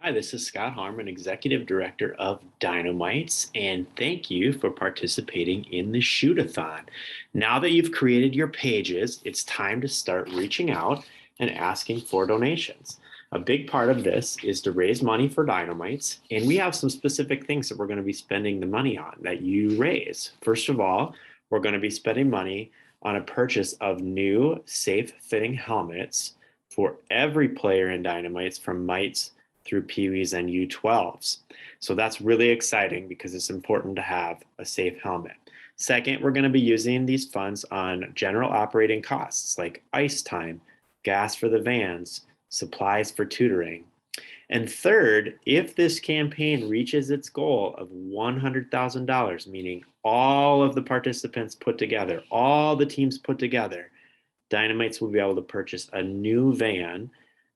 Hi, this is Scott Harmon, Executive Director of Dynamites, and thank you for participating in the Shoot-a-thon. Now that you've created your pages, it's time to start reaching out and asking for donations. A big part of this is to raise money for Dynamites, and we have some specific things that we're going to be spending the money on that you raise. First of all, we're going to be spending money on a purchase of new safe-fitting helmets for every player in Dynamites from mites through Pee-wees and U12s. So that's really exciting because it's important to have a safe helmet. Second, we're going to be using these funds on general operating costs like ice time, gas for the vans, supplies for tutoring. And third, if this campaign reaches its goal of $100,000, meaning all of the participants put together, all the teams put together, Dynamites will be able to purchase a new van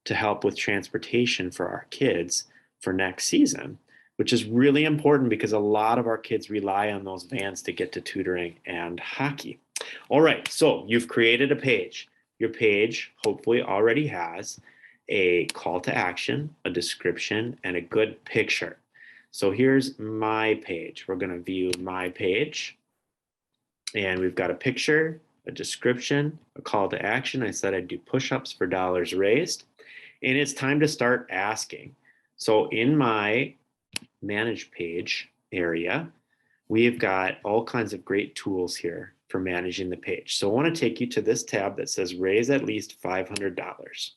to help with transportation for our kids for next season, which is really important because a lot of our kids rely on those vans to get to tutoring and hockey. All right, so you've created a page. Your page hopefully already has a call to action, a description, and a good picture. So here's my page. We're going to view my page, and we've got a picture, a description, a call to action. I said I'd do push-ups for dollars raised. And it's time to start asking. So in my manage page area, we've got all kinds of great tools here for managing the page. So I want to take you to this tab that says raise at least $500.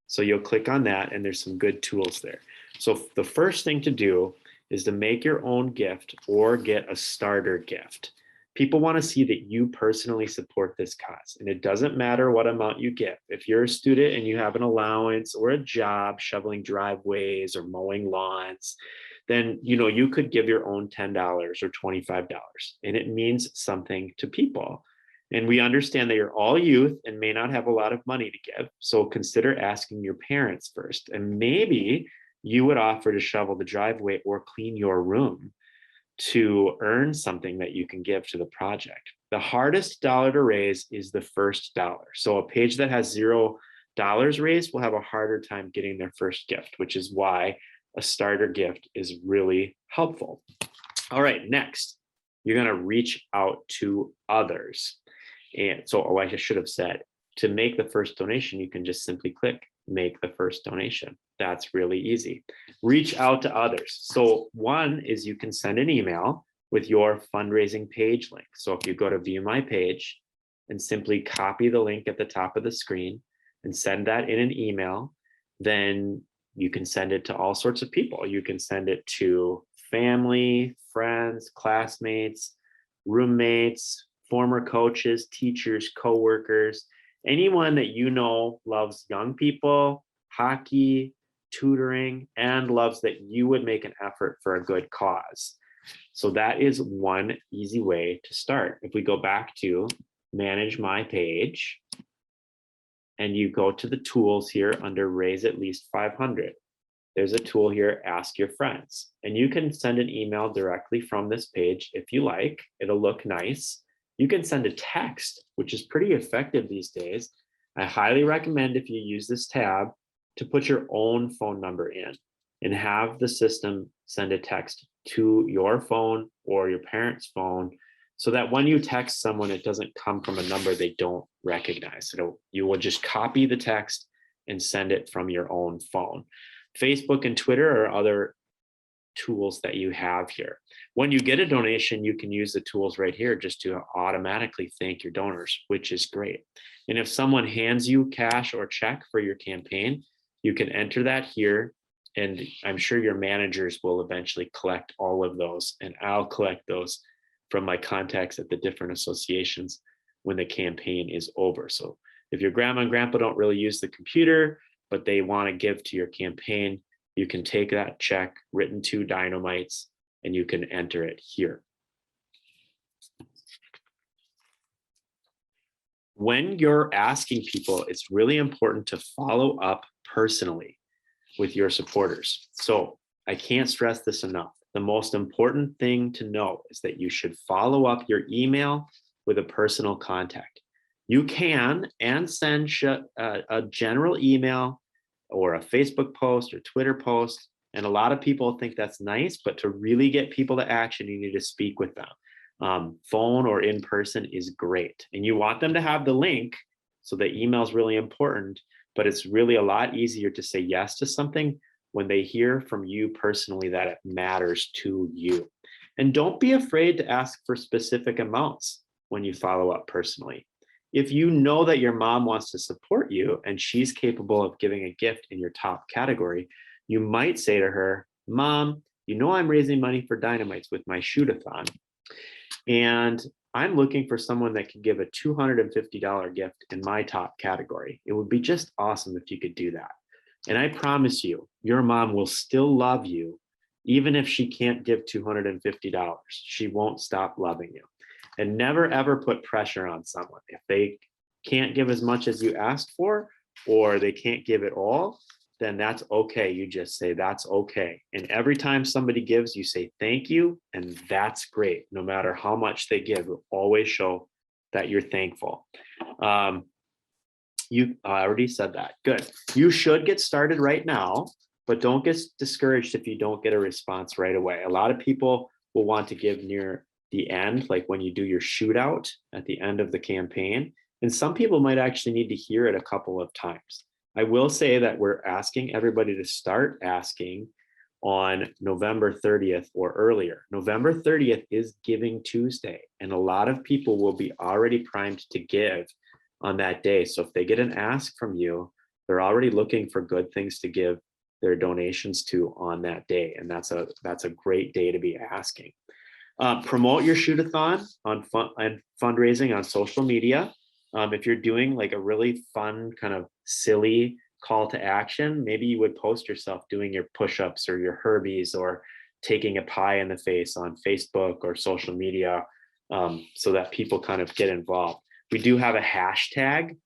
So you'll click on that and there's some good tools there. So the first thing to do is to make your own gift or get a starter gift. People want to see that you personally support this cause, and it doesn't matter what amount you give. If you're a student and you have an allowance or a job shoveling driveways or mowing lawns, then you could give your own $10 or $25, and it means something to people. And we understand that you're all youth and may not have a lot of money to give, so consider asking your parents first, and maybe you would offer to shovel the driveway or clean your room to earn something that you can give to the project. The hardest dollar to raise is the first dollar. So a page that has $0 raised will have a harder time getting their first gift, which is why a starter gift is really helpful. All right, next, you're going to reach out to others. And so, I should have said, to make the first donation, you can just simply click make the first donation. That's really easy. Reach out to others. So one is you can send an email with your fundraising page link. So if you go to view my page and simply copy the link at the top of the screen and send that in an email, then you can send it to all sorts of people. You can send it to family, friends, classmates, roommates, former coaches, teachers, coworkers, anyone that you know loves young people, hockey, tutoring, and loves that you would make an effort for a good cause. So that is one easy way to start. If we go back to manage my page and you go to the tools here under raise at least 500, there's a tool here, ask your friends. And you can send an email directly from this page if you like. It'll look nice. You can send a text, which is pretty effective these days. I highly recommend, if you use this tab, to put your own phone number in and have the system send a text to your phone or your parents' phone so that when you text someone, it doesn't come from a number they don't recognize. You will just copy the text and send it from your own phone. Facebook and Twitter are other tools that you have here. When you get a donation, you can use the tools right here just to automatically thank your donors, which is great. And if someone hands you cash or check for your campaign, you can enter that here. And I'm sure your managers will eventually collect all of those, and I'll collect those from my contacts at the different associations when the campaign is over. So if your grandma and grandpa don't really use the computer, but they want to give to your campaign, you can take that check written to Dynamites and you can enter it here. When you're asking people, it's really important to follow up personally with your supporters. So I can't stress this enough. The most important thing to know is that you should follow up your email with a personal contact. You can and send a general email or a Facebook post or Twitter post And a lot of people think that's nice, but to really get people to action, you need to speak with them. Phone or in person is great. And you want them to have the link. So the email is really important, but it's really a lot easier to say yes to something when they hear from you personally that it matters to you. And don't be afraid to ask for specific amounts when you follow up personally. If you know that your mom wants to support you and she's capable of giving a gift in your top category, you might say to her, Mom, you know I'm raising money for Dynamites with my shoot-a-thon, and I'm looking for someone that could give a $250 gift in my top category. It would be just awesome if you could do that. And I promise you, your mom will still love you, even if she can't give $250. She won't stop loving you. And never ever put pressure on someone. If they can't give as much as you asked for, or they can't give it all, then that's okay. You just say that's okay. And every time somebody gives, you say thank you, and that's great. No matter how much they give, you'll always show that you're thankful. I already said that. Good. You should get started right now, but don't get discouraged if you don't get a response right away. A lot of people will want to give near the end, like when you do your shootout at the end of the campaign. And some people might actually need to hear it a couple of times. I will say that we're asking everybody to start asking on November 30th or earlier. November 30th is Giving Tuesday, and a lot of people will be already primed to give on that day. So if they get an ask from you, they're already looking for good things to give their donations to on that day. And that's a great day to be asking. Promote your shoot-a-thon on fundraising on social media. If you're doing like a really fun kind of silly call to action, maybe you would post yourself doing your push-ups or your Herbies or taking a pie in the face on Facebook or social media, so that people kind of get involved. We do have a hashtag.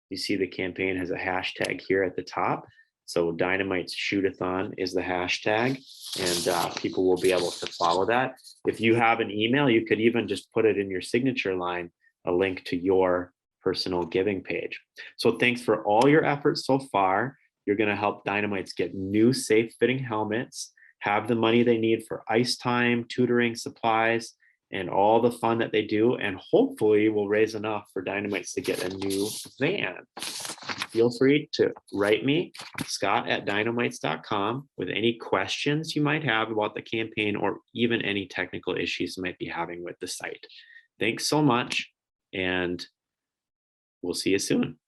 You see the campaign has a hashtag here at the top. So Dynamite's Shoot-a-thon is the hashtag, and people will be able to follow that. If you have an email, you could even just put it in your signature line, a link to your personal giving page. So thanks for all your efforts so far. You're going to help Dynamites get new safe fitting helmets, have the money they need for ice time, tutoring supplies, and all the fun that they do. And hopefully we'll raise enough for Dynamites to get a new van. Feel free to write me, scott@dynamites.com, with any questions you might have about the campaign or even any technical issues you might be having with the site. Thanks so much, and we'll see you soon.